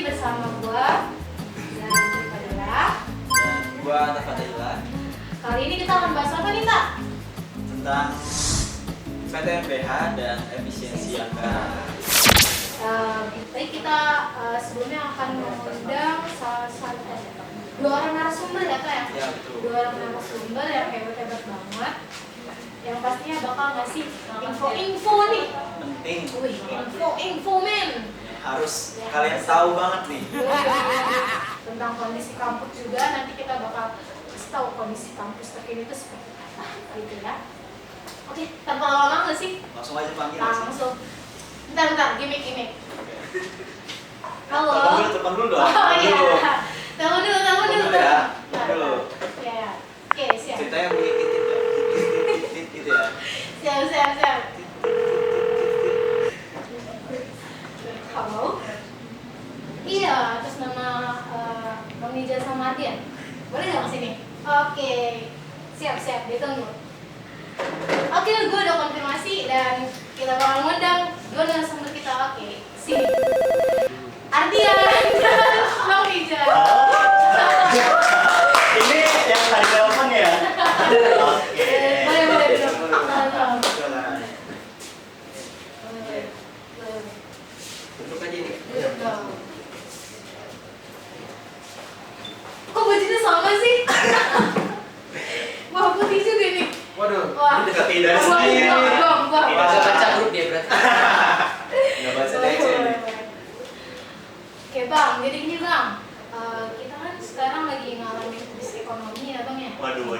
lagi bersama gua dan Fadila. Dan gua Tafadila. Kali ini kita akan bahas apa nih, Tak? Tentang PTNBH dan efisiensi anggaran. Baik, kita sebelumnya akan mengundang salah satu dua orang narasumber ya, Kak ya? Ya, betul. Dua orang narasumber yang hebat-hebat banget. Yang pastinya bakal ngasih info-info nih. Penting. Wih, info men. Harus kalian tahu banget nih. Tentang kondisi kampus juga, nanti kita bakal kasih tahu kondisi kampus terkini itu seperti apa gitu ya. Oke, tanpa lama-lama nggak sih? Langsung aja panggil. Langsung. Langsung. Bentar, gimmick. Halo. Telepon dulu dong. Oh iya. Telepon dulu. Telepon dulu ya. Bentar. Dulu. Ya. Oke, siap. Ceritanya bunyi titit ya. Titit gitu ya. Siap. Halo. Iya, atas nama Bang Nija sama Ardian. Boleh nggak kesini? Oke. Siap, ditunggu. Oke, gue udah konfirmasi dan kita bakal ngundang dua narasumber kita. Oke, sini. Ardian dan Bang Nija. Ini yang tadi telepon ya? Oke. Boleh. Duduk aja nih. Kok bajunya sama sih? Wah, putih juga nih. Waduh. Wah. Tidak Buang. sendiri. Tidak Wah. baca grup dia berarti. Nggak baca DC. Oke Bang, jadi gini Bang, kita kan sekarang lagi ngalamin krisis ekonomi ya Bang ya. Waduh.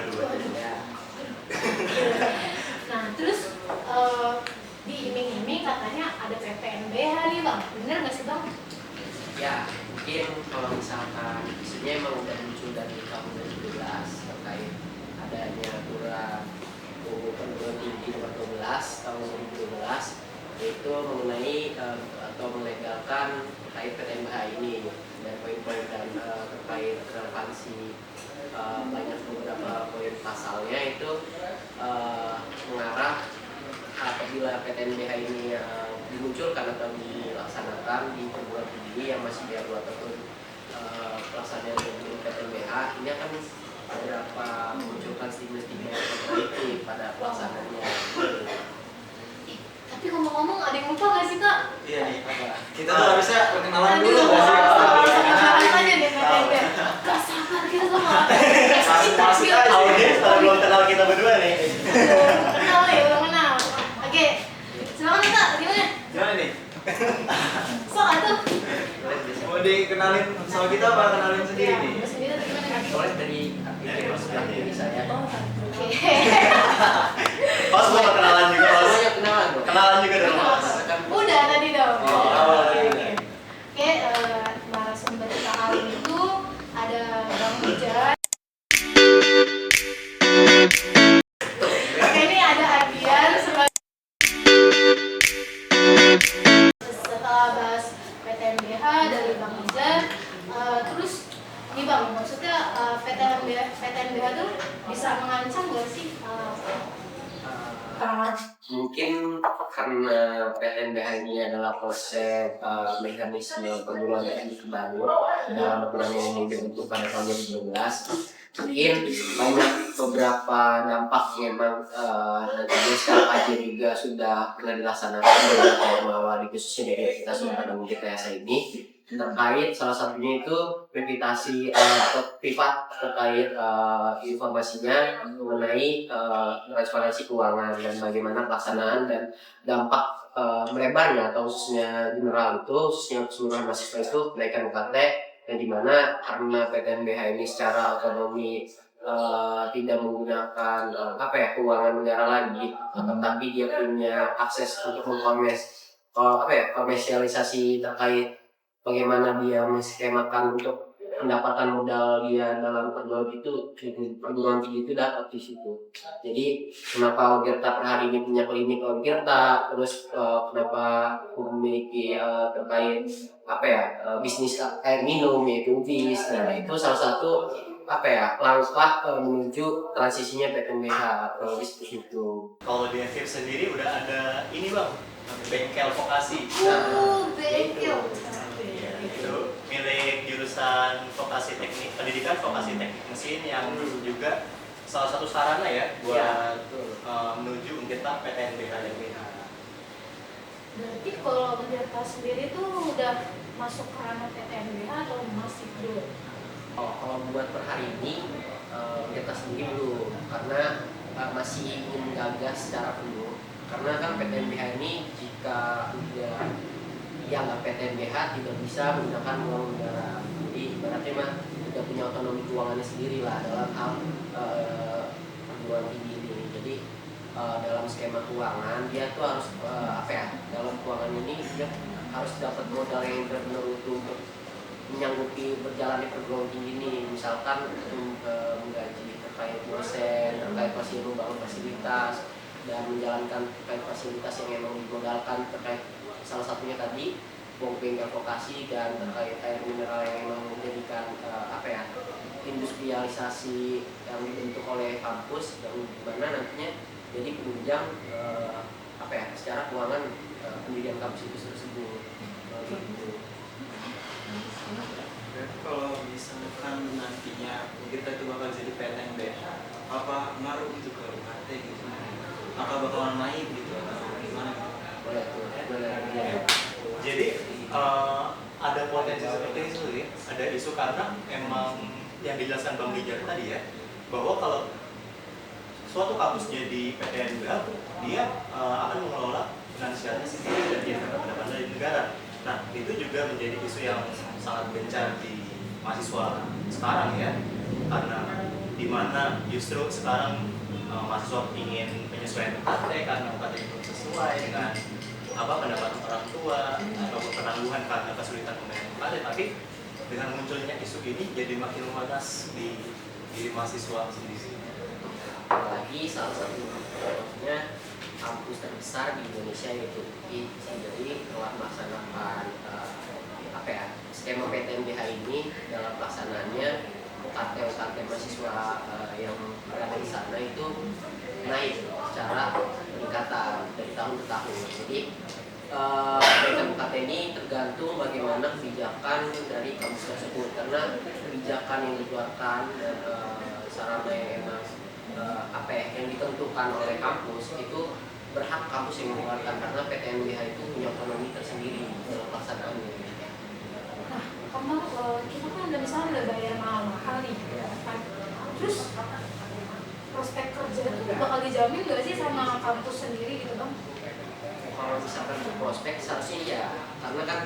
Nah terus diiming-iming katanya ada PTNBH nih Bang, bener nggak sih Bang? Ya, mungkin kalau misalkan isunya emang udah muncul dari tahun 2012 terkait adanya aturan UU Perguruan Tinggi nomor 12 tahun 2012 yaitu mengenai atau melegalkan terkait PTNBH ini dan poin-poin dan terkait relevansi banyak beberapa poin pasalnya itu mengarah apabila PTNBH ini dimunculkan atau dilaksanakan di perguruan tinggi yang masih di bawah tahun pelaksanaan dari PTNBH ini akan beberapa memunculkan stigma-stigma yang negatif pada pelaksanaannya. Tapi ngomong-ngomong ada yang lupa nggak sih Kak? Iya nih. Kita tuh harusnya perkenalan dulu nggak sih? Bahas aja deh PTNBH. Gak sabar kita sama. Masuk aja. Audiens kalau belum kenal kita berdua nih. Belum kenal. Oke, silakan Kak, gimana? Gimana nih? Sok atuh. Mau dikenalin sama kita apa kenalin sendiri nih? Lu sendiri atau gimana Kak? Boleh dari aktivitas saya. Oke. Mas mau kenalan juga mas. Semuanya kenalan dong. Kenalan juga dong mas. Udah tadi dong. Oh, Oke, narasumber kita kali itu ada Bang Nija. Oke, ini ada Ardian setelah bahas PTNBH dari Bang Nija. Terus nih Bang, maksudnya PTNBH tuh bisa mengancam nggak sih? Mungkin karena PTNBH ini adalah proses mekanisme perguruan tinggi terbaru dalam aturan yang dibentuk pada tahun 2012 mungkin banyak beberapa dampak yang memang nantinya sekarang aja juga sudah pernah dilaksanakan beberapa yang mengawali khususnya dari kita sudah pada UGTS ini terkait salah satunya itu verifikasi privat terkait informasinya mengenai transparansi keuangan dan bagaimana pelaksanaan dan dampak melebarnya atau khususnya general itu khususnya keseluruhan mahasiswa itu kenaikan UKT yang dimana karena PTNBH ini secara otonomi tidak menggunakan keuangan negara lagi tetapi dia punya akses untuk komersialisasi terkait bagaimana dia menskemakan untuk pendapatan modal dia dalam perguruan tinggi itu dapat di situ. Jadi kenapa Ogirta per hari ini punya klinik Ogirta, terus kenapa memiliki terkait bisnis air minum yaitu UBIS. Nah itu salah satu langkah menuju transisinya PTNBH atau bisnis itu. Kalau di FIP sendiri udah ada ini bang, bengkel vokasi. Bengkel. Itu jurusan vokasi teknik pendidikan vokasi teknik mesin yang juga salah satu sarana ya buat Iya, betul. menuju kita PTNBH dan BH. Berarti kalau Untirta sendiri tuh udah masuk ke ranah PTNBH atau masih belum? Oh, kalau buat per hari ini kita sendiri belum, karena masih ingin gagas secara penuh. Karena kan PTNBH ini jika udah dianggap PTNBH tidak bisa menggunakan uang negara. Jadi ibaratnya mah udah punya otonomi keuangannya sendiri lah dalam hal perguruan tinggi ini. Jadi dalam skema keuangan dia tuh harus dalam keuangan ini dia harus dapat modal yang benar-benar utuh untuk menyanggupi berjalannya perguruan tinggi ini, misalkan menggaji terkait dosen, terkait membangun fasilitas dan menjalankan terkait fasilitas yang memang dimodalkan terkait salah satunya tadi uang bengkel vokasi dan terkait air mineral yang memang menjadikan industrialisasi yang dibentuk oleh kampus yang dimana nantinya jadi penunjang secara keuangan pendidikan kampus itu tersebut. Gitu. Berarti kalau misalkan nantinya kita itu bakal jadi PTNBH, apa ngaruh gitu ke UKT gitu? Apa bakalan naik gitu atau gimana gitu? Boleh tuh, boleh. Jadi ada potensi seperti itu ya, ada isu karena emang yang dijelaskan Bang Rijal tadi ya, bahwa kalau suatu kampus jadi PTNBH, dia akan mengelola finansialnya sendiri dan dia dapat pendapatan dari negara. Nah, itu juga menjadi isu yang sangat gencar di mahasiswa sekarang ya, karena di mana justru sekarang mahasiswa ingin penyesuaian UKT karena UKT itu sesuai dengan pendapatan orang tua ataupun penangguhan karena kesulitan membayar UKT, tapi dengan munculnya isu ini jadi makin memanas di diri mahasiswa sendiri. Apalagi salah satu contohnya kampus terbesar di Indonesia yaitu UI sendiri telah melaksanakan skema PTNBH ini. Dalam pelaksanaannya UKT mahasiswa yang berada di sana itu naik secara peningkatan dari tahun ke tahun. Jadi kenaikan UKT ini tergantung bagaimana kebijakan dari kampus tersebut, karena kebijakan yang dikeluarkan dan sarana yang emang yang ditentukan oleh kampus itu berhak kampus yang mengeluarkan, karena PTNBH itu punya otonomi tersendiri dalam pelaksanaannya. Nah, karena kita kan udah misalnya udah bayar mahal-mahal nih, kan? Terus prospek kerja itu bakal dijamin nggak sih sama kampus sendiri gitu Bang? Kalau misalkan untuk prospek seharusnya ya, karena kan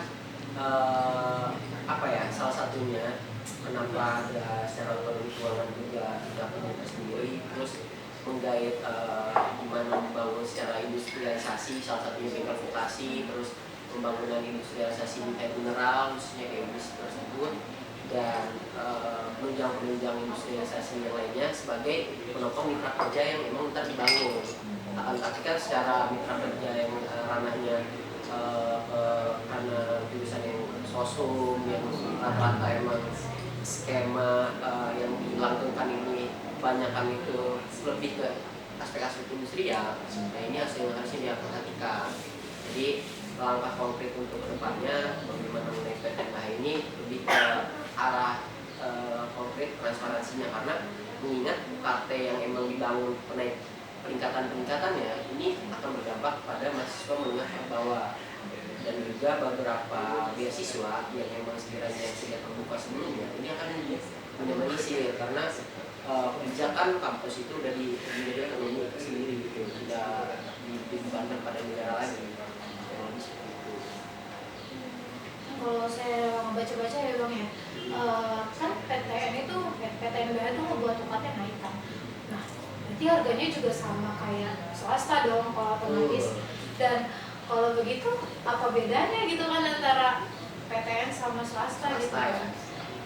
salah satunya kenapa ada secara otonomi keuangan juga tidak punya sendiri, terus menggait gimana membangun secara industrialisasi, salah satunya bengkel vokasi, terus pembangunan industrialisasi air mineral khususnya kayak industri tersebut, dan penunjang industrialisasi yang lainnya sebagai penopang mitra kerja yang memang ntar dibangun. Akan tapi kan secara mitra kerja yang ranahnya karena jurusan yang sosum yang rata-rata emang skema yang dilanggengkan ini kebanyakan itu lebih ke aspek-aspek industri ya. Nah ini harusnya diperhatikan. Jadi langkah konkret untuk kedepannya bagaimana mengenai PTNBH ini lebih ke arah konkret transparansinya, karena mengingat UKT yang emang dibangun peningkatannya ini akan berdampak pada mahasiswa menengah ke bawah, dan juga beberapa beasiswa yang memang sekiranya sudah terbuka sebelumnya ini akan menyisir karena kebijakan kampus itu udah menjadi otonomi sendiri gitu, tidak dibebankan pada negara lagi. Seperti itu. Kalau saya baca-baca ya Bang ya, kan PTNBH itu ngebuat UKT naik kan. Nah, berarti harganya juga sama kayak swasta dong kalau otomatis. Dan kalau begitu apa bedanya gitu kan antara PTN sama swasta gitu ya?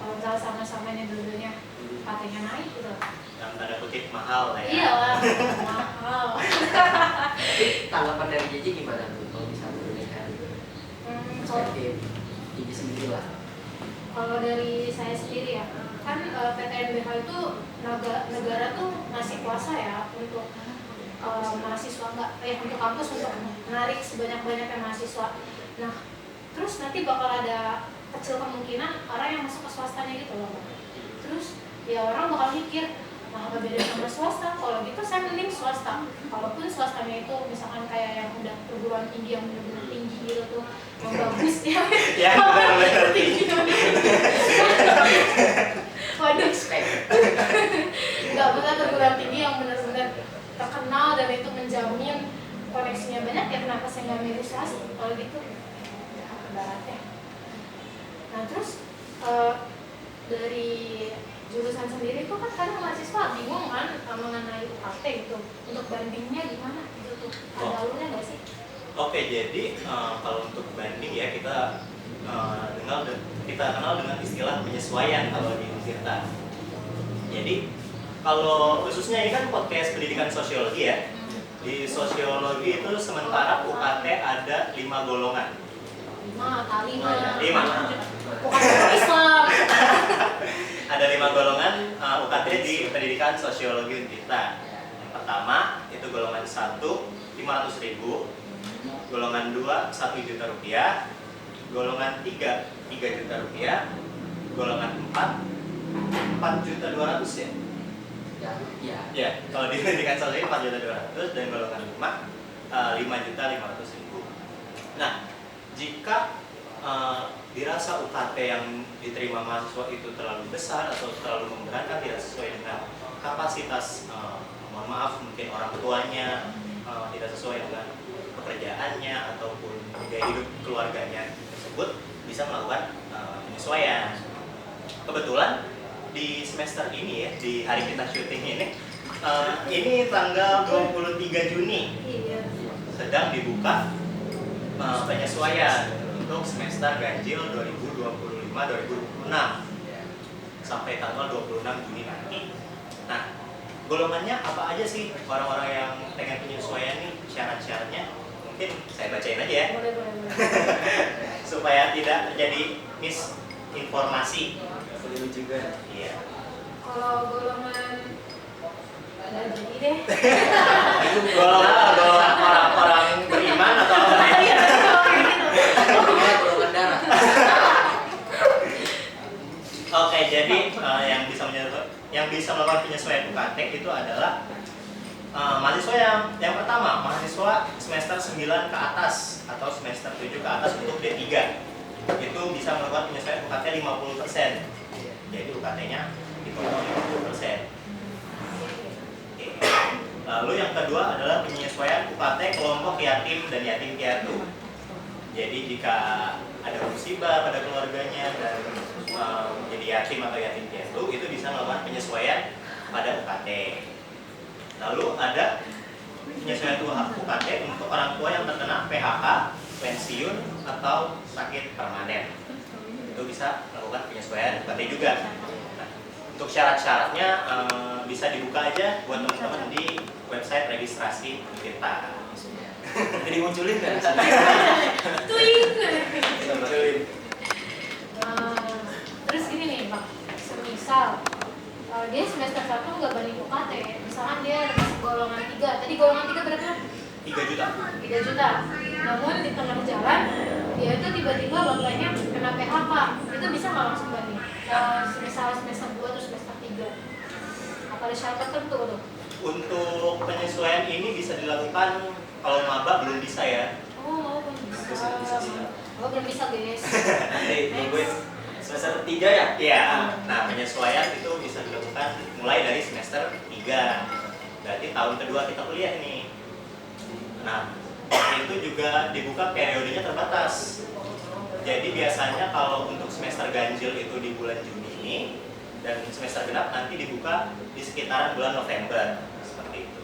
Kalau misalnya sama-sama ini dulunya UKT-nya naik gitu. Yang tanda kutip mahal lah ya. Iya lah, mahal. Tapi tanggapan dari JJ gimana tuh kalau misalnya mengenai perspektif JJ sendiri lah? Kalau dari saya sendiri ya, kan PTNBH itu negara tuh ngasih kuasa ya untuk mahasiswa untuk kampus untuk menarik sebanyak-banyaknya mahasiswa. Nah, terus nanti bakal ada kecil kemungkinan orang yang masuk ke swasta ya orang bakal mikir, nah apa beda sama swasta? Kalau gitu saya mending swasta. Kalaupun swastanya itu misalkan kayak yang udah perguruan tinggi yang benar-benar tinggi gitu tuh, yang bagus ya. Ya, benar-benar tinggi. Waduh, nggak benar perguruan tinggi yang benar-benar terkenal dan itu menjamin koneksinya banyak, ya kenapa saya nggak milih swasta? Kalau gitu, ya baratnya. Nah terus dari jurusan sendiri tuh kan kadang mahasiswa bingung kan mengenai UKT gitu, untuk bandingnya gimana gitu tuh, ada alurnya nggak sih? Oke, jadi kalau untuk banding ya kita kenal dengan istilah penyesuaian kalau di Untirta. Jadi kalau khususnya ini kan podcast pendidikan sosiologi ya. Di sosiologi itu sementara UKT ada 5 golongan. 5. Bukan Islam. Ada 5 golongan UKT di pendidikan sosiologi Untirta. Yang pertama itu golongan 1 500.000, golongan 2 1 juta rupiah, golongan 3 3 juta rupiah, golongan 4 4.200.000 ya. Ya, kalau di pendidikan sosiologi 4.200.000 dan golongan 5 5.500.000. Nah, jika dirasa UKT yang diterima mahasiswa itu terlalu besar atau terlalu memberatkan, tidak sesuai dengan kapasitas, mohon maaf mungkin orang tuanya, tidak sesuai dengan pekerjaannya ataupun gaya hidup keluarganya tersebut, bisa melakukan penyesuaian. Kebetulan di semester ini ya, di hari kita syuting ini tanggal 23 Juni sedang dibuka penyesuaian untuk semester ganjil 2025-2026 sampai tanggal 26 Juni nanti. Nah, golongannya apa aja sih orang-orang yang pengen penyesuaian nih, syarat-syaratnya? Mungkin saya bacain aja ya. Boleh. Supaya tidak terjadi misinformasi. Boleh juga. Iya. Kalau golongan nggak jadi deh. Golongan orang-orang beriman atau apa? Iya, Golongan darah. Oke, jadi yang bisa melakukan penyesuaian UKT itu adalah mahasiswa yang pertama, mahasiswa semester 9 ke atas atau semester 7 ke atas untuk D3. Itu bisa melakukan penyesuaian UKT 50%. Jadi UKT-nya dipotong 50%. Lalu yang kedua adalah penyesuaian UKT kelompok yatim dan yatim piatu. Jadi jika ada musibah pada keluarganya dan jadi yatim atau yatim piatu, itu bisa melakukan penyesuaian pada UKT. Lalu ada penyesuaian UKT untuk orang tua yang terkena PHK, pensiun atau sakit permanen. Itu bisa melakukan penyesuaian UKT juga. Nah, untuk syarat-syaratnya bisa dibuka aja buat teman-teman di website registrasi Untirta. Jadi dimunculin kan? Twing. Munculin. Terus gini nih Bang, semisal dia semester 1 nggak banding UKT, misalkan dia golongan 3, tadi golongan 3 berapa? 3 juta. 3 juta. Namun di tengah jalan dia itu tiba-tiba bapaknya kena PHK, itu bisa nggak langsung banding? Semisal semester 2 atau semester 3, apa ada syarat tertentu tuh? Untuk penyesuaian ini bisa dilakukan kalau maba belum bisa ya. Oh, belum bisa. Oh, belum bisa guys. Nanti nungguin semester 3 ya? Iya. Nah, penyesuaian itu bisa dilakukan mulai dari semester 3. Berarti tahun kedua kita kuliah nih. Nah, itu juga dibuka periodenya terbatas. Jadi biasanya kalau untuk semester ganjil itu di bulan Juni ini, dan semester genap nanti dibuka di sekitaran bulan November, seperti itu.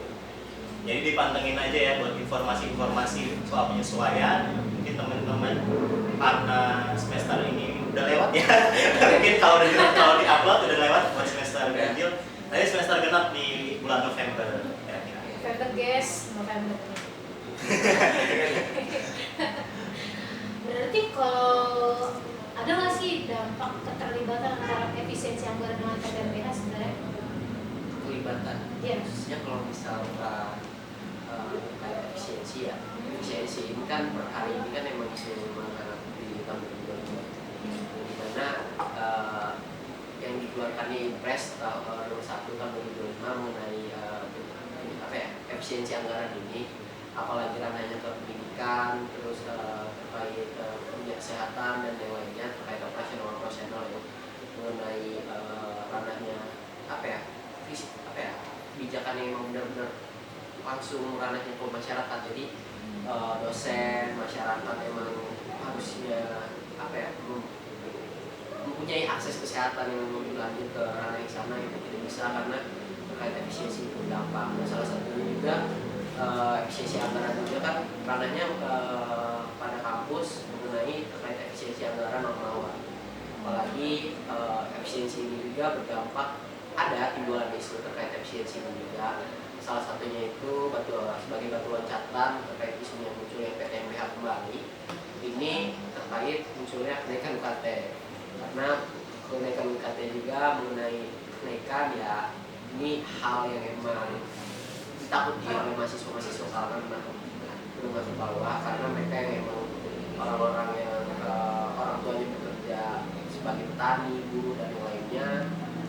Jadi dipantengin aja ya buat informasi-informasi soal penyesuaian. Mungkin teman-teman karena semester ini udah lewat ya. Mungkin kalau di-upload udah lewat buat semester ganjil. Nanti semester genap di bulan November kira-kira. November guys, November. Berarti kalau ada nggak sih dampak keterlibatan antara efisiensi anggaran dengan PTNBH sebenarnya? Kelibatan. Iya. Khususnya kalau misalkan kayak efisiensi ya. Efisiensi ini kan per hari ini kan emang di tahun 2022 di mana yang dikeluarkannya Impres nomor 1 tahun 2025 mengenai efisiensi anggaran ini, apalagi ranahnya ke pendidikan, terus terkait kesehatan dan yang lainnya, terkait operasional ya, mengenai ranahnya kebijakan yang memang benar-benar langsung ranahnya ke masyarakat. Jadi dosen, masyarakat emang harusnya mempunyai akses kesehatan yang lebih lanjut ke ranah yang sana, itu tidak bisa karena terkait efisiensi itu berdampak. Nah, salah satunya juga efisiensi anggaran juga kan ranahnya pada kampus mengenai terkait efisiensi anggaran normal. Apalagi efisiensi ini juga berdampak, ada timbulan isu terkait efisiensi ini juga. Salah satunya itu sebagai batu loncatan terkait isunya munculnya PTNBH kembali. Ini terkait munculnya kenaikan UKT, karena kenaikan UKT juga mengenai kenaikan ya, ini hal yang emang ditakuti oleh mahasiswa kalangan menengah ke bawah, karena mereka yang emang orang-orang yang orang tuanya bekerja sebagai petani, guru dan yang lainnya,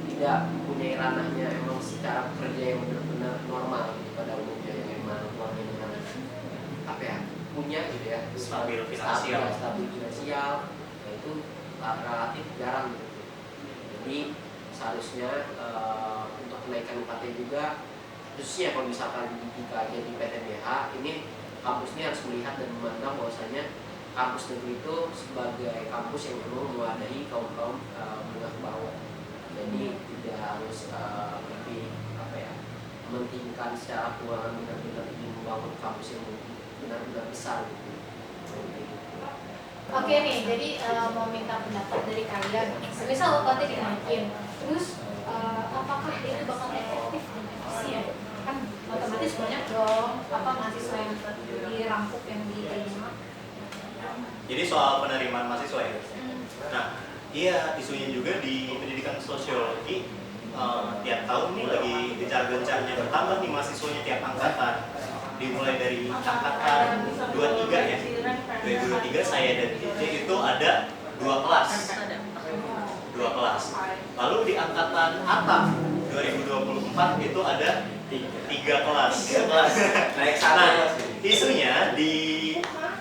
tidak mempunyai ranahnya emang secara kerja yang benar-benar normal pada umumnya, yang emang keluarganya punya gitu ya, stabil finansial, itu relatif jarang gitu. Jadi seharusnya untuk kenaikan UKT juga, khususnya kalau misalkan jika jadi PTNBH ini, kampus ini harus melihat dan memandang bahwasanya kampus negeri itu sebagai kampus yang memang mewadahi kaum menengah ke bawah. Jadi tidak harus lebih mementingkan secara keuangan, benar-benar ingin membangun kampus yang benar-benar besar gitu. Oke nih, jadi mau minta pendapat dari kalian. Semisal UKT dinaikin, terus apakah itu bakal efektif dan efisien? Kan otomatis banyak dong mahasiswa yang dirampok yang diterima. Jadi soal penerimaan mahasiswa ya. Nah, iya, isunya juga di pendidikan sosiologi tiap tahun nih lagi gencar-gencarnya bertambah nih mahasiswanya tiap angkatan. Dimulai dari angkatan 23 ya. 2023 saya dan DJ itu ada 2 kelas. 2 kelas. Lalu di angkatan ATA 2024 itu ada 3 kelas. Naik Nah, isunya di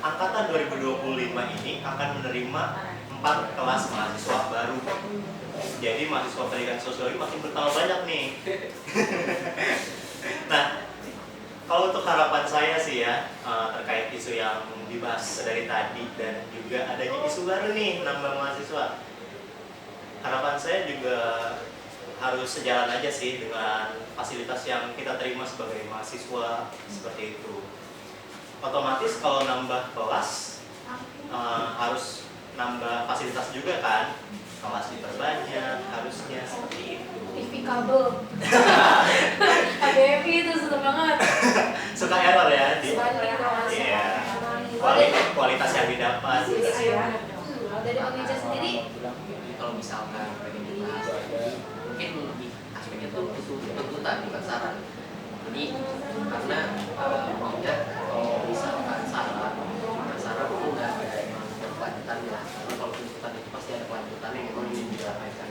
angkatan 2025 ini akan menerima 4 kelas mahasiswa baru. Jadi mahasiswa pendidikan sosiologi makin bertambah banyak nih. Nah, kalau untuk harapan saya sih ya, terkait isu yang dibahas dari tadi dan juga adanya isu baru nih nambah mahasiswa, harapan saya juga harus sejalan aja sih dengan fasilitas yang kita terima sebagai mahasiswa seperti itu. Otomatis kalau nambah kelas harus nambah fasilitas juga kan, kelas diperbanyak harusnya seperti itu. TV kabel. HDMI itu susah banget. Suka error ya di Iya. kualitas yang didapat. Dari Om Ija sendiri, kalau misalkan pengen dibahas, mungkin lebih aspeknya tuh tuntutan bukan saran. Jadi karena maunya kalau misalkan saran itu nggak ada emang kelanjutannya. Karena kalau tuntutan itu pasti ada kelanjutan yang memang ingin disampaikan.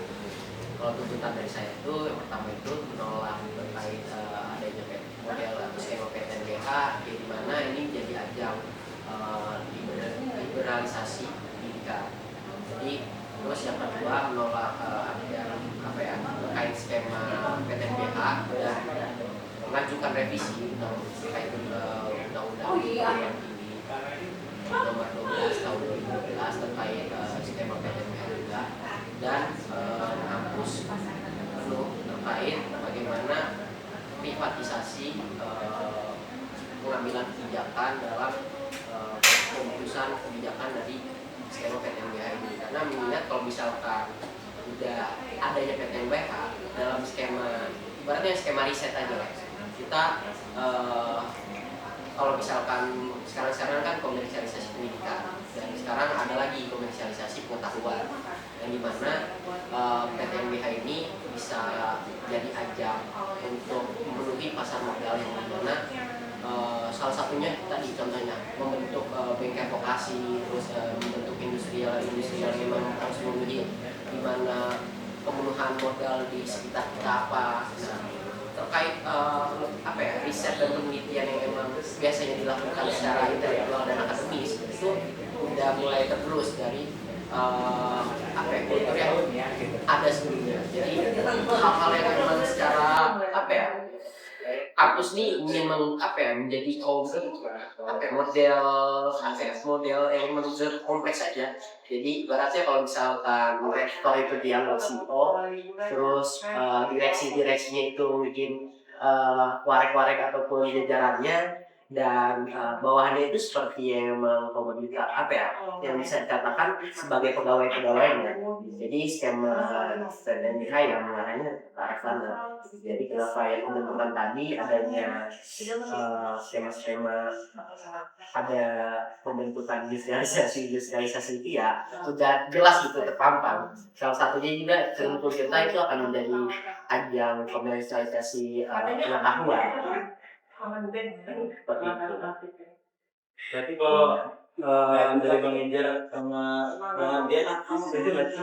Kalau tuntutan dari saya itu yang pertama itu menolak terkait adanya model atau skema PTNBH, di mana ini jadi ajang liberalisasi pendidikan. Jadi terus yang kedua menolak terkait skema PTNBH dan mengajukan revisi terkait undang-undang yang tinggi nomor 12 tahun 2012 terkait skema PTNBH juga, dan menghapus penuh terkait bagaimana privatisasi pengambilan kebijakan dalam keputusan kebijakan dari skema PTNBH ini. Karena mengingat kalau misalkan udah adanya PTNBH dalam skema, ibaratnya skema riset aja lah, kita kalau misalkan sekarang kan komersialisasi pendidikan, dan sekarang ada lagi komersialisasi pengetahuan, yang dimana PTNBH ini bisa jadi ajang untuk memenuhi pasar modal yang dimana salah satunya tadi contohnya membentuk bengkel vokasi, terus membentuk industrial yang memang harus memenuhi, di mana pemenuhan kelemahan modal di sekitar kita apa. Nah, terkait riset dan penelitian yang emang biasanya dilakukan secara intelektual dan akademis itu udah mulai tergerus dari kultur yang ada sebelumnya. Jadi hal-hal yang memang secara kampus nih ingin menjadi model yang menunjuk kompleks saja. Jadi ibaratnya kalau misalkan rektor itu dianggap CEO, terus direksi-direksinya itu mungkin warek-warek ataupun jajarannya, dan bawahannya itu seperti yang memang komoditas yang bisa dikatakan sebagai pegawai-pegawainya. Jadi skema STNBH yang mengarahnya ke arah sana. Jadi kenapa yang menentukan tadi adanya skema-skema ada pembentukan industrialisasi itu ya sudah jelas gitu terpampang. Salah satunya juga tentu kita itu akan menjadi ajang komersialisasi pengetahuan. Berarti kalau dari Bang Injar sama Bang Ardian itu berarti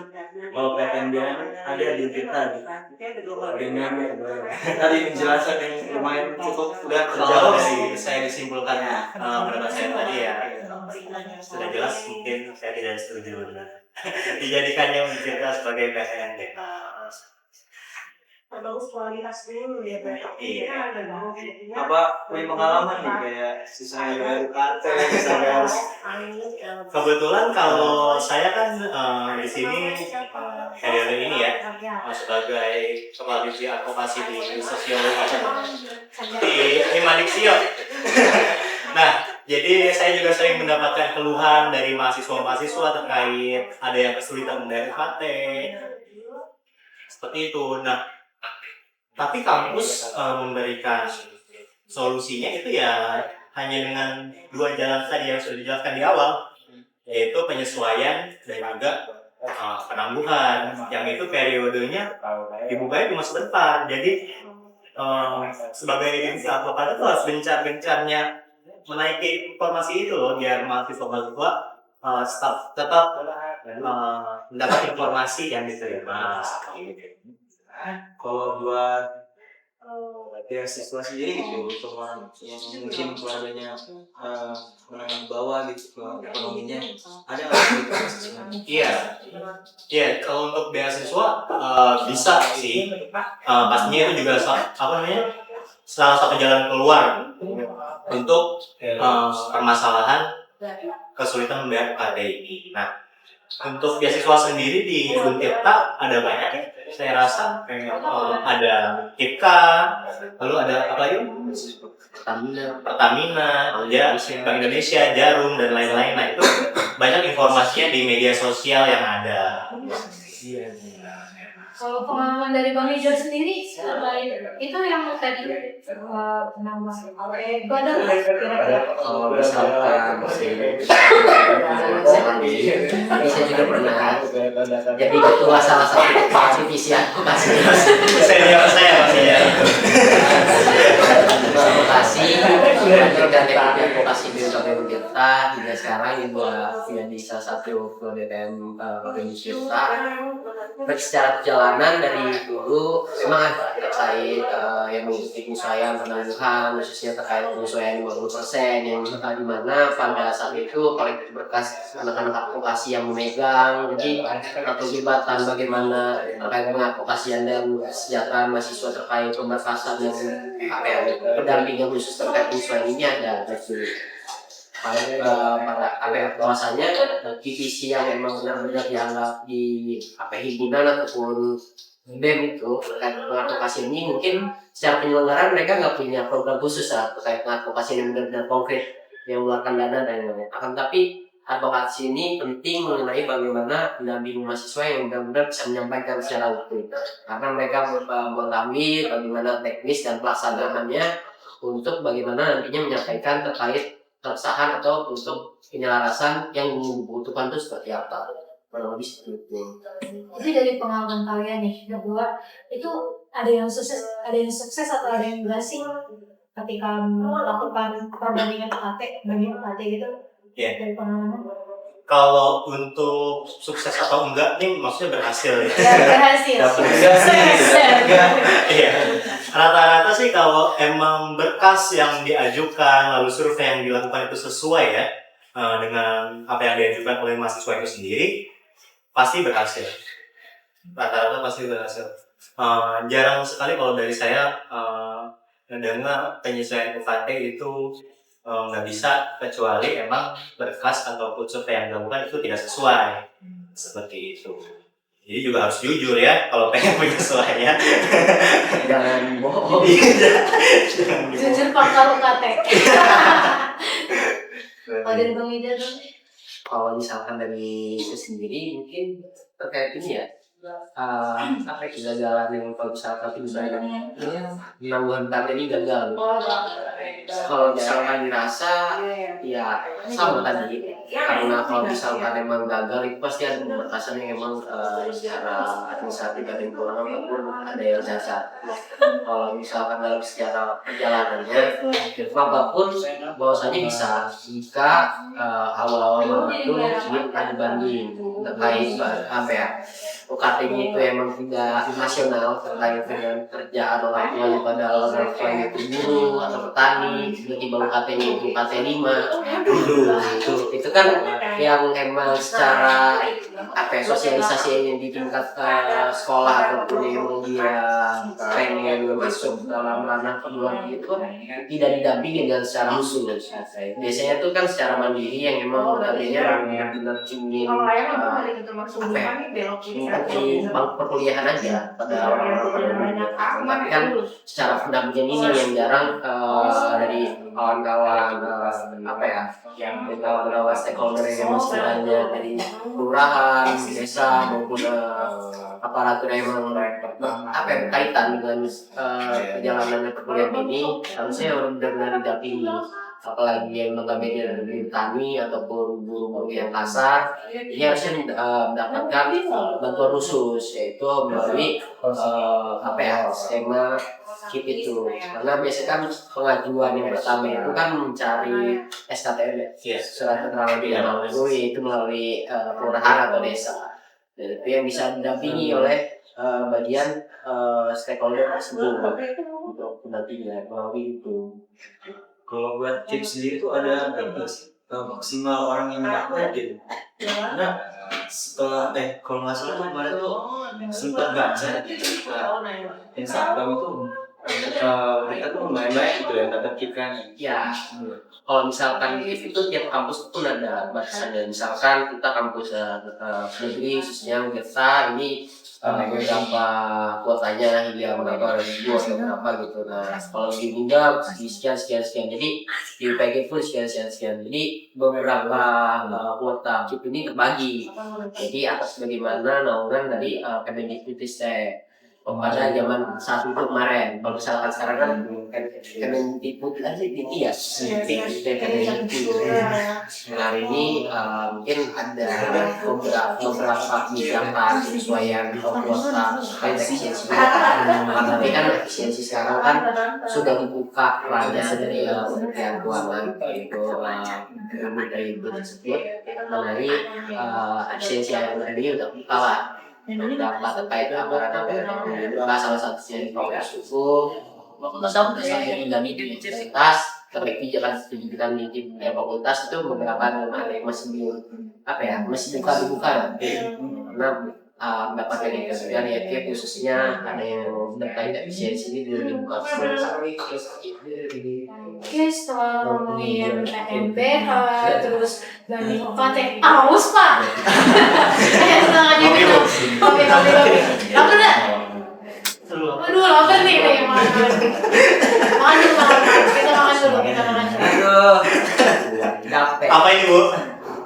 kalau PTNBH ada di kita dengan tadi penjelasan yang lumayan cukup udah Kalau terjawab dari saya disimpulkan pendapat saya tadi ya sudah jelas, mungkin saya tidak setuju benar dijadikannya kita sebagai PTNBH. Bagus kualitas dulu ya Pak. Iya. apa punya pengalaman nih kayak sisanya bayar UKT, misalnya Kebetulan kalau saya kan di sini periode ini ya sebagai kepala divisi advokasi di sosiologi di Maniksio. Nah, jadi saya juga sering mendapatkan keluhan dari mahasiswa-mahasiswa terkait ada yang kesulitan membayar UKT seperti itu. Nah, tapi kampus memberikan solusinya itu ya hanya dengan dua jalan tadi yang sudah dijelaskan di awal, yaitu penyesuaian dan juga penangguhan, yang itu periodenya dibukanya di masa depan. Jadi sebagai divisi advokat itu harus gencar-gencarnya menaiki informasi itu loh, biar mahasiswa-mahasiswa tetap mendapat informasi yang diterima. kalau buat beasiswa sendiri gitu untuk orang yang mungkin keluarganya menengah bawah gitu ekonominya ada nggak? Iya. Kalau untuk beasiswa bisa sih. Pastinya itu juga salah satu jalan keluar untuk permasalahan kesulitan membayar UKT ini. Nah, untuk beasiswa sendiri di Untirta ada banyak ya. Saya rasa ada KIPKA, lalu ada apa lagi? Pertamina, Bank Indonesia, Jarum, dan lain-lain. Nah, itu banyak informasinya di media sosial yang ada. Kalau pengalaman dari Bang Ijar sendiri itu yang tadi penambah itu ada nggak kira-kira? Kalau misalkan saya juga pernah jadi ketua salah satu divisi advokasi Senior saya pastinya. advokasi dan teknik advokasi di Untirta hingga sekarang juga menjadi salah satu DTM Untirta. Secara perjalanan dari dulu memang terkait yang mengikuti penyesuaian penangguhan, khususnya terkait penyesuaian 50% yang di mana pada saat itu kolektif berkas anak-anak advokasi yang memegang, jadi keterlibatan bagaimana terkait pengadvokasian dan kesejahteraan mahasiswa terkait pemberkasan dan pendampingan khusus terkait penyesuaian ini ada bahwasanya divisi yang memang benar-benar dianggap di himpunan ataupun BEM itu terkait pengadvokasi ini mungkin secara penyelenggaraan mereka nggak punya program khusus terkait pengadvokasi yang benar-benar konkret yang mengeluarkan dana dan lain-lain. Akan tapi advokasi ini penting mengenai bagaimana pendamping mahasiswa yang benar-benar bisa menyampaikan secara utuh, karena mereka mengalami bagaimana teknis dan pelaksanaannya untuk bagaimana nantinya menyampaikan terkait keresahan atau untuk penyelarasan yang dibutuhkan itu seperti apa, kurang lebih seperti itu. Itu dari pengalaman kalian nih berdua, itu ada yang sukses atau ada yang enggak sih ketika melakukan perbandingan UKT banding UKT gitu? Iya. Dari pengalaman. kalau untuk sukses atau enggak nih maksudnya berhasil ya. Ya berhasil. Iya. Rata-rata sih kalau emang berkas yang diajukan lalu survei yang dilakukan itu sesuai ya dengan apa yang diajukan oleh mahasiswa itu sendiri, pasti berhasil. Rata-rata pasti berhasil. Jarang sekali kalau dari saya mendengar penyesuaian UKT itu nggak bisa kecuali emang berkas ataupun survei yang dilakukan itu tidak sesuai, seperti itu. Jadi juga harus jujur ya kalau pengen penyesuaian. Jangan bohong. Jangan Jujur pakar UKT. Kalau dari Bang Ida tuh? Kalau misalkan dari itu sendiri mungkin terkait ini ya, apa kegagalan yang kalau misalkan misalnya menangguhan ini gagal. Kalau misalkan dirasa ya sama tadi, karena kalau misalkan emang gagal itu pasti ada pembatasan yang emang secara administratif ada yang kurang ataupun ada yang cacat. Kalau misalkan dalam secara perjalanannya apapun bahwasanya bisa jika awal-awal itu ada banding terkait apa ya UKT-nya itu emang tidak nasional terkait dengan kerjaan orang tua pada orang tua itu guru atau petani, tiba-tiba UKT-nya itu UKT 5 itu kan yang emang secara apa ya sosialisasi yang di tingkat sekolah ataupun yang dia pengen masuk dalam ranah perguruan itu tidak didampingi dengan secara khusus. Biasanya itu kan secara mandiri yang emang UKT-nya benar-benar ingin apa ya di bangku perkuliahan aja pada orang-orang, tapi kan secara pendampingan ini yang jarang dari kawan-kawan apa ya yang kawan-kawan stakeholder yang istilahnya dari kelurahan, desa maupun aparatur yang memang apa yang berkaitan dengan perjalanan perkuliahan ini harusnya benar-benar didampingi. Apalagi yang notabene dari tani ataupun guru yang kasar, ini harusnya mendapatkan bantuan khusus yaitu melalui apa ya skema KIP itu. Karena biasanya kan pengajuan yang pertama itu kan mencari SKTM surat keterangan tidak mampu, itu melalui kelurahan atau desa. Dan itu yang bisa didampingi oleh bagian stakeholder tersebut untuk pendampingan melalui itu. Kalau buat tips sendiri itu ada maksimal orang yang dapat gitu. Karena setelah kalau nggak salah kemarin tuh sempat baca di Instagram itu mereka tuh lumayan baik gitu ya dapat kitkan. Ya, kalau misalkan itu tiap kampus pun ada batasannya. Misalkan kita kampus negeri khususnya UGESA ini beberapa kuotanya hingga berapa ribu atau berapa gitu. Nah, kalau di Bunda sekian. Jadi di UPG pun sekian. Jadi beberapa kuota chip ini terbagi. Jadi atas bagaimana naungan dari Kemendikbudristek pada zaman saat itu kemarin. Kalau misalkan sekarang kan Kemendikbud aja tinggi ya. Hari ini mungkin ada beberapa kebijakan penyesuaian kuota efisiensi. Tapi kan efisiensi sekarang kan sudah dibuka ranahnya dari Kementerian Keuangan yaitu dari tersebut mengenai efisiensi yang tadi udah buka lah. Dapat terkait apa salah satunya di Fakultas Hukum, dan di universitas terkait kebijakan pendidikan di fakultas itu beberapa ada yang masih dibuka karena mendapatkan interview ya khususnya ada yang terkait efisiensi ini dibuka. Oke, setelah ngomongin PMB, terus banding UKT, aus pak. Setelah gitu, kopi. Lapar dah? Aduh, lapar nih. Makan dulu. Kita makan dulu. Aduh, capek. Apa ini Bu?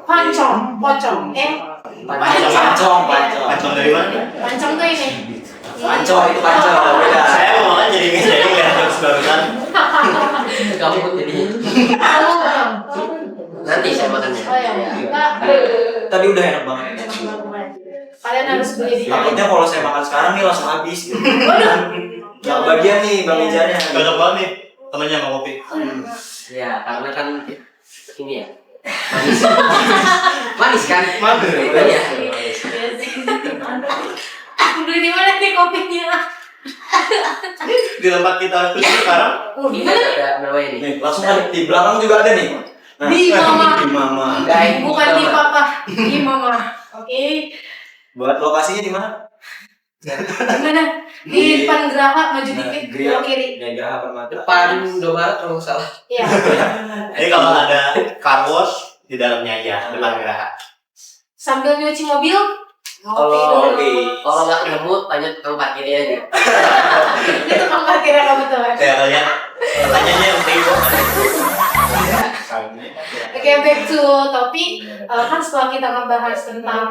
Pocong. Pancong dari mana? Pancong tuh ini. Pancong beda. Saya mau makan jadi lihat barusan. Kamu pun jadi nanti saya makannya. Oh iya. Tadi udah enak banget. Kalian harus beli di. Takutnya kalau saya makan sekarang nih langsung habis gitu. Waduh. Yang bagian nih Bang Ijarnya. Cocok banget nih temennya nggak kopi. Ya, karena kan ini ya Manis. Manis kan? Mager. Iya. Iya sih. Beli di mana nih kopinya? Di tempat kita sekarang Oh, Ini gimana? ada namanya nih. Nih, langsung ada di belakang juga ada nih. Nah, Di mama. di mama. Guys, Bukan di papa, di mama. Oke. Buat lokasinya di mana? Gimana? Di depan Geraha maju Nah, dikit, Gria. belok kiri. Ya, Geraha Permata. Depan Indomaret kalau nggak salah. Iya. jadi kalau ada car wash di dalamnya ya depan Geraha. Sambil nyuci mobil, ngopi Kalau dulu. kalau nggak ketemu, tanya tukang parkirnya aja. Itu tukang parkirnya kebetulan. Saya tanya pertanyaannya yang penting. Oke, back to topik. Kan setelah kita ngebahas tentang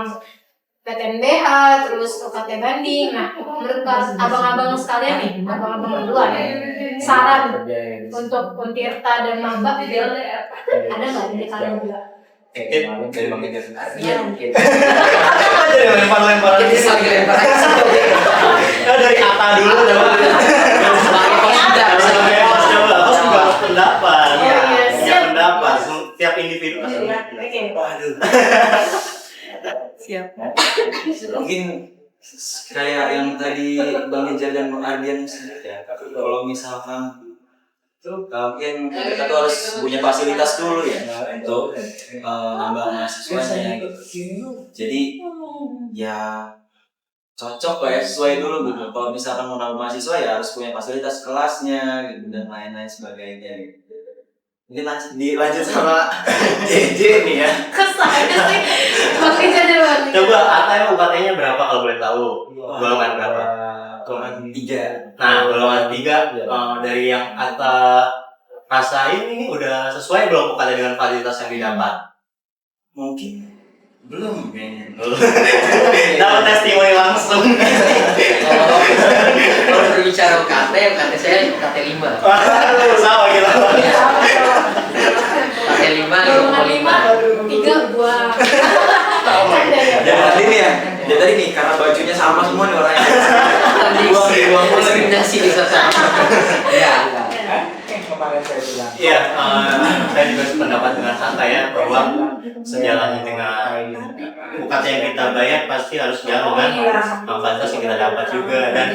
PTNBH, terus UKT banding. Nah, menurut abang-abang sekalian nih, abang-abang berdua nih, saran untuk Untirta dan Maba ada nggak dari kalian juga? Dari Bang Ginjar. Iya mungkin. Jadi lempar-lemparan. Kita saling lempar aja. Dari Ata dulu coba. Sebagai konsuda. Host coba, host juga harus pendapat. Oh, iya, Punya siap. pendapat. Tiap individu pasti. Oke. Waduh. Siap. Mungkin kayak yang tadi Bang Ijal dan Bang Ardian sebut ya, kalau misalkan mungkin kita tuh harus punya fasilitas dulu ya untuk nambah mahasiswanya gitu. Jadi ya cocok lah ya, sesuai dulu gitu. Kalau misalkan mau nambah mahasiswa ya harus punya fasilitas kelasnya gitu dan lain-lain sebagainya gitu. Ini dilanjut sama JJ nih ya. Kesana sih. Oke, jadi Bang. Coba Ata yang UKT-nya berapa kalau boleh tahu? Golongan berapa? Golongan 3. Nah, golongan 3 dari yang Ata rasain ini udah sesuai belum UKT dengan fasilitas yang didapat? Mungkin belum kayaknya. Dapat testimoni langsung. Kalau berbicara UKT saya UKT 5. Waduh, sama kita. UKT 5, Golongan 5, 3 gua. Jadi tadi nih ya, jadi tadi nih karena bajunya sama semua nih orangnya. Dibuang mulai. diskriminasi di sana. Iya, enggak. Iya, saya juga sependapat dengan Ata ya bahwa sejalan dengan UKT yang kita bayar pasti harus jalan dengan fasilitas yang kita dapat juga. Dan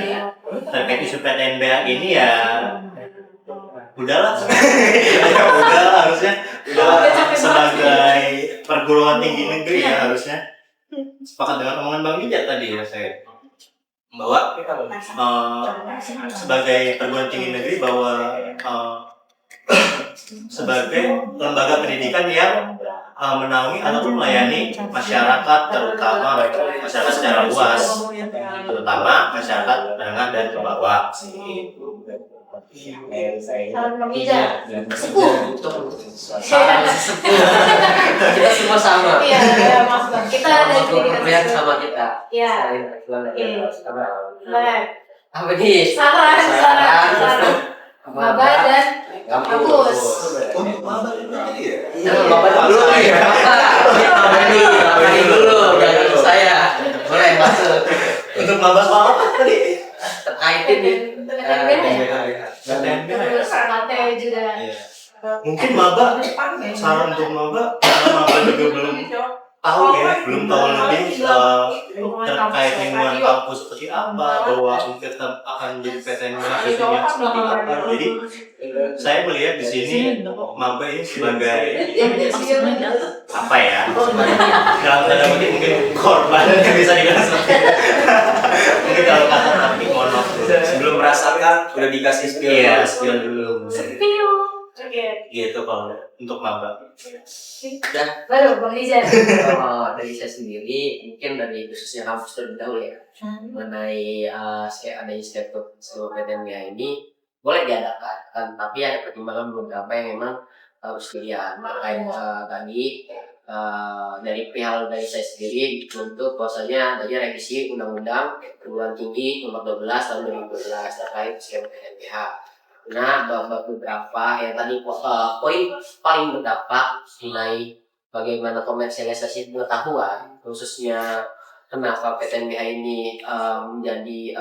terkait isu PTNBH ini ya udahlah ya udahlah harusnya sebagai perguruan tinggi negeri ya harusnya sepakat dengan omongan Bang Ginjar tadi ya saya bahwa sebagai perguruan tinggi negeri bahwa sebagai lembaga pendidikan yang menaungi ataupun melayani masyarakat terutama masyarakat secara luas terutama masyarakat menengah dan ke bawah Salam Bang Ija. Sepuh. Salah sepuh. Kita semua sama. Iya, iya, maaf Bang. Kita ada di Berpihak sama kita. Iya. Iya. Baik. Apa nih? Saran. Maba dan kampus. Iya, Bapak dulu ya. Bapak dulu, jangan saya. Boleh masuk. untuk membahas soal apa tadi? Terkait ini. Terus UKT juga. Mungkin maba saran untuk maba karena maba juga belum tahu ya belum tahu lebih terkait lingkungan kampus seperti apa bahwa kita akan jadi PTN mahasiswanya seperti apa jadi saya melihat di sini maba ini sebagai apa ya dalam tanda kutip mungkin korban yang bisa dibilang seperti itu mungkin kalau kata tapi mohon maaf Sebelum merasakan udah dikasih spill. iya spill dulu Spill. Oke. gitu kalau untuk maba Baru Bang Rizal. Kalau dari saya sendiri, mungkin dari khususnya kampus terlebih dahulu ya, mengenai adanya statuta PTNBH ini boleh diadakan, tapi ada pertimbangan beberapa yang memang harus dilihat terkait tadi dari pihak dari saya sendiri untuk bahwasanya tadi revisi Undang-Undang Perguruan Tinggi Nomor 12 Tahun 2012 terkait skema PTNBH. Nah, beberapa yang tadi poin paling berdampak mengenai bagaimana komersialisasi pengetahuan, khususnya kenapa PTNBH ini menjadi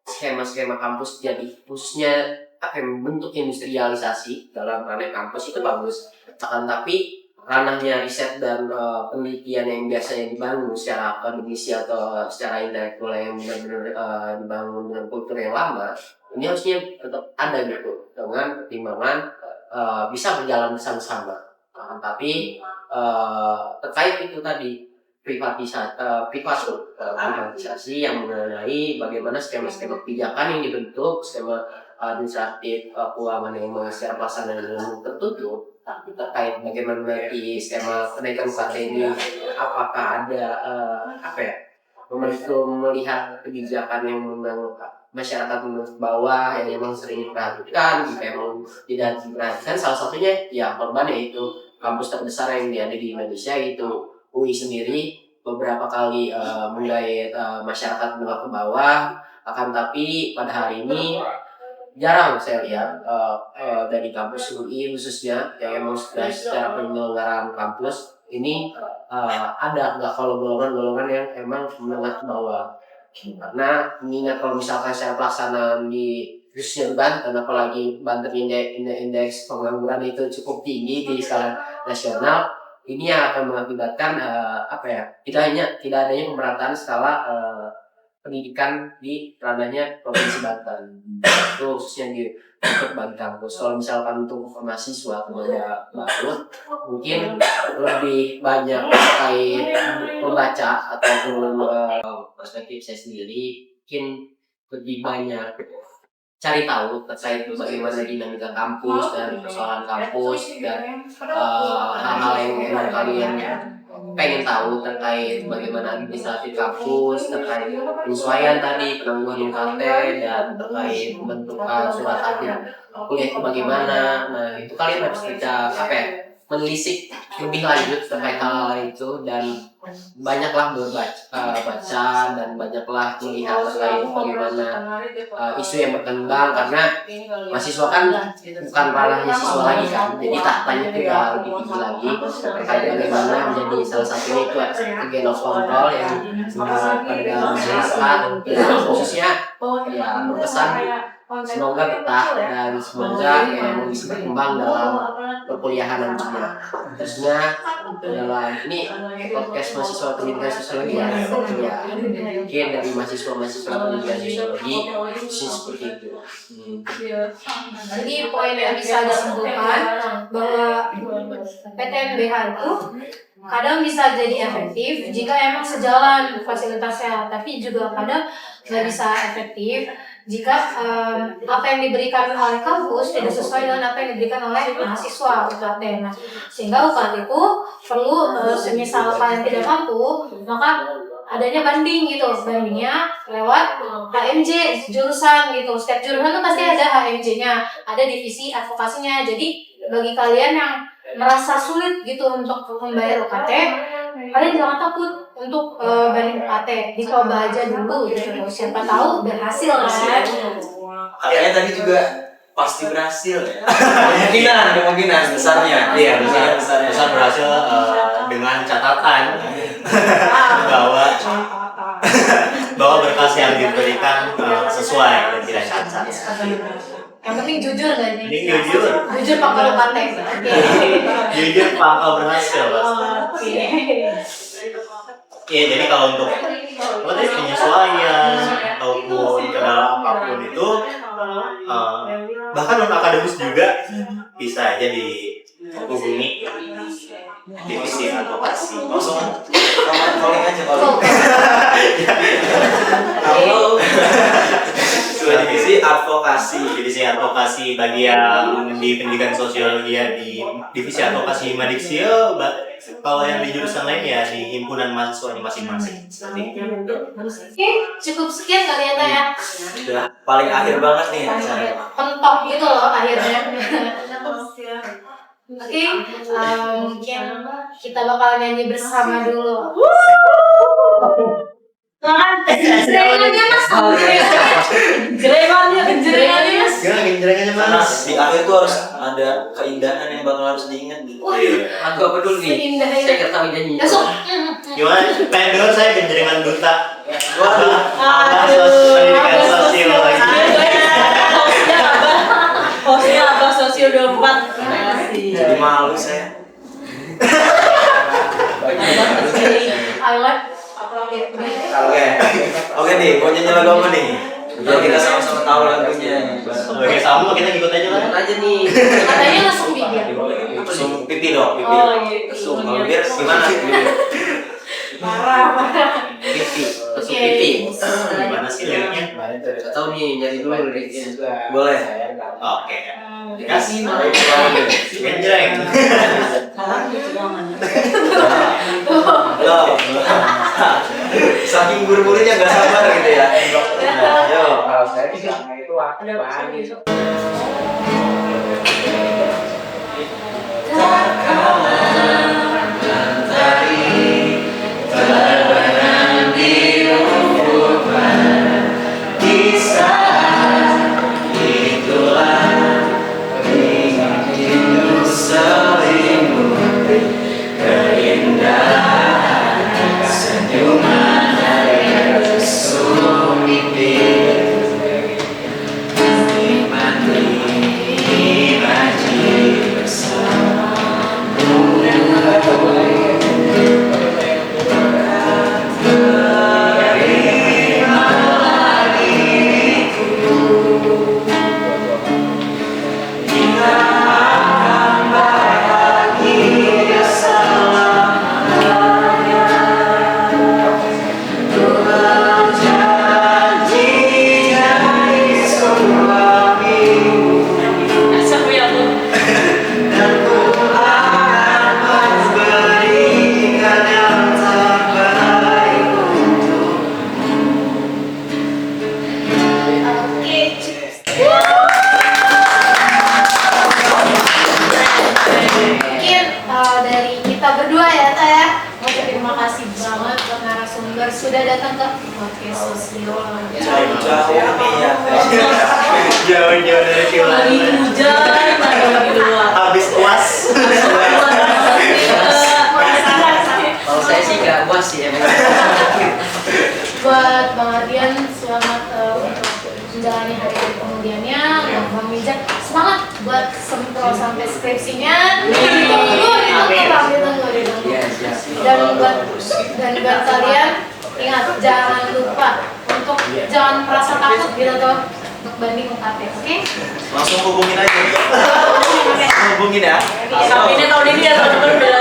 skema-skema kampus jadi khususnya bentuk industrialisasi dalam ranah kampus itu bagus. Akan tapi ranahnya riset dan penelitian yang biasanya dibangun secara akademisi atau secara intelektual yang benar-benar dibangun dengan kultur yang lama, ini harusnya tetap ada gitu dengan pertimbangan bisa berjalan bersama-sama. Tapi terkait itu tadi privatisasi yang mengenai bagaimana skema-skema kebijakan yang dibentuk, skema administratif keuangan yang secara pelaksanaan tertutup. Tapi terkait bagaimana di skema kenaikan UKT ini, apakah ada melihat kebijakan yang memang masyarakat menurut bawah yang memang sering diperhatikan, jika memang tidak diperhatikan, salah satunya ya korban yaitu kampus terbesar yang ada di Indonesia yaitu UI sendiri beberapa kali menggait masyarakat menengah ke bawah, akan tapi pada hari ini jarang saya lihat dari kampus UI khususnya yang emang sudah secara penyelenggaraan kampus ini ada nggak kalau golongan-golongan yang emang menengah ke bawah. Karena mengingat kalau misalkan secara pelaksanaan di khususnya di Banten, apalagi Banten indeks pengangguran itu cukup tinggi di skala nasional, ini akan mengakibatkan tidak adanya pemerataan skala pendidikan di ranahnya provinsi Banten, itu khususnya di Banten kampus. Kalau misalkan untuk mahasiswa kepada baru mungkin lebih banyak terkait membaca ataupun perspektif saya sendiri mungkin lebih banyak cari tahu terkait bagaimana dinamika kampus dan persoalan kampus dan hal-hal yang memang kalian pengen tahu terkait bagaimana administratif kampus, terkait penyesuaian tadi, penangguhan UKT, dan terkait pembentukan surat akhir kuliah itu bagaimana. Nah itu kalian harus bisa menelisik lebih lanjut terkait hal itu, dan banyaklah baca dan banyaklah melihat terkait bagaimana isu yang berkembang, karena mahasiswa kan bukan ranahnya siswa lagi kan, jadi tahtanya juga lebih tinggi lagi terkait bagaimana menjadi salah satunya itu agent of control yang pada dalam masyarakat, khususnya ya berpesan semoga betah dan semoga yang bisa berkembang dalam perkuliahan nantinya. Terusnya dalam ini podcast mahasiswa pendidikan sosiologi ya mungkin dari mahasiswa pendidikan sosiologi seperti itu. Jadi poin yang bisa disimpulkan bahwa PTNBH itu kadang bisa jadi efektif jika emang sejalan fasilitasnya, tapi juga kadang nggak bisa efektif jika apa yang diberikan oleh kampus tidak sesuai dengan apa yang diberikan oleh mahasiswa UKT. Nah, sehingga UKT itu perlu semisal kalian tidak mampu, maka adanya banding gitu, bandingnya lewat HMJ jurusan gitu. Setiap jurusan itu pasti ada HMJ-nya, ada divisi advokasinya. Jadi bagi kalian yang merasa sulit gitu untuk membayar UKT, kalian jangan takut untuk banding UKT, dicoba aja dulu gitu. Siapa tahu berhasil kan? Kayaknya tadi juga pasti berhasil ya. Kemungkinan besarnya. Iya, besar berhasil dengan catatan bahwa berkas yang diberikan sesuai dan tidak cacat. Yang penting jujur gak nih? Ini jujur pangkal UKT. jujur pangkal berhasil. Iya, jadi kalau untuk penyesuaian ataupun kendala apapun itu bahkan non akademis juga bisa aja dihubungi divisi advokasi. Calling aja kalau divisi advokasi bagi yang di pendidikan sosiologi ya di divisi advokasi Madiksio. Kalau yang di jurusan lain ya di himpunan mahasiswa masing-masing. Oke, cukup sekian kali ya. udah paling akhir banget nih acaranya. Pentok gitu loh akhirnya. Oke, mungkin kita bakal nyanyi bersama dulu. Gerengannya mas, gerengannya mas. Mas. Di akhir tuh harus ada keindahan yang bakal harus diingat gitu. Aku apa dulu nih? Seindah Saya itu. nggak tahu nyanyi. Besok. Gimana? Pengen dengar saya genjrengan duta. Waduh. Pendidikan sosiologi. lagu apa nih? Biar kita sama-sama tahu lagunya. Oke, sama kita ngikut aja lah. Ikut aja nih. Katanya langsung bibir. Sum pipi dong, pipi. Oh, gitu. Sum, kalau biar gimana? Marah. Pipi. Langsung Oke. pipi. Gimana sih liriknya? Gak tau nih, nyari dulu liriknya. Boleh. Oke. Kasih Genjreng. Loh. Saking buru-burunya nggak sabar gitu ya. Nah, yo. Kalau saya bilang itu apa? Dari kita berdua ya Teh ya, mau terima kasih banget buat narasumber sudah datang ke podcast Sosio. Jauh-jauh nih ya. Jauh-jauh dari Ciulan. Hujan, lagi di luar. Habis uas. Kalau saya sih gak puas sih ya. Buat Bang Ardian selamat untuk menjalani hari kemudiannya. Bang Mijat semangat buat sempro sampai skripsinya. Ditunggu. Iya, siap. Dan buat kalian ingat jangan lupa untuk jangan merasa takut gitu tuh untuk banding UKT, oke? Langsung hubungin aja. Hubungin ya. Ini tahun ini ya teman-teman